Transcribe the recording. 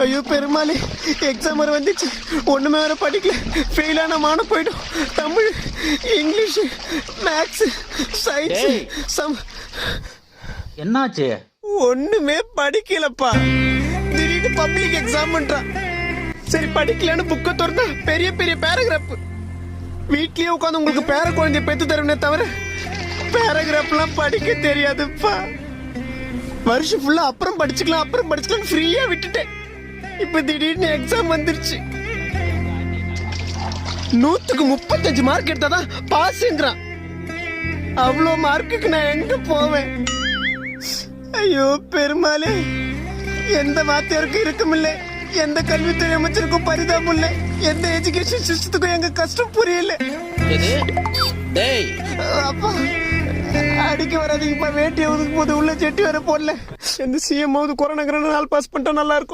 ஐயோ பெருமாளே, எக்ஸாம் வர வந்துச்சு, ஒண்ணுமே வேற படிக்கல, ஃபெயில் ஆன மான போயிடும். தமிழ், இங்கிலீஷ், மேக்ஸ், சயின்ஸ், என்னாச்சு? ஒண்ணுமே படிக்கலப்பா. திடீர்னு பப்ளிக் எக்ஸாம் பண்றான். சரி படிக்கலன்னு புக்கை திறந்தா பெரிய பெரிய பேராகிராஃப். வீட்லயே உட்காந்து உங்களுக்கு பேர குழந்தைய பெத்து தருவனே தவிர பேராகிராஃப் எல்லாம் படிக்க தெரியாதுப்பா. வருஷம் ஃபுல்லா அப்புறம் படிச்சுக்கலாம் ஃப்ரீயா விட்டுட்டேன். இப்ப திடீர்னு எக்ஸாம் வந்துருச்சு. 100க்கு 35 மார்க் எடுத்தாதான் பாஸ்ங்கிறான். அவ்வளோ மார்க்குக்கு நான் எங்க போவேன்? ஐயோ பெருமாளே, எந்த வாத்தியாருக்கும் இருக்குமில்ல, எந்த கல்வித்துறை அமைச்சருக்கும் பரிதாபம் இல்ல, எந்த எஜுகேஷன் சிஸ்டத்துக்கும் எங்க கஷ்டம் புரியல. அப்பா அடிக்க வராதீங்கப்பா, வேட்டி ஒதுக்கும் போது உள்ள செட்டி வர போடல. எந்த சிஎம் கொரோனா நாள் பாஸ் பண்ணிட்டா நல்லா இருக்கும்.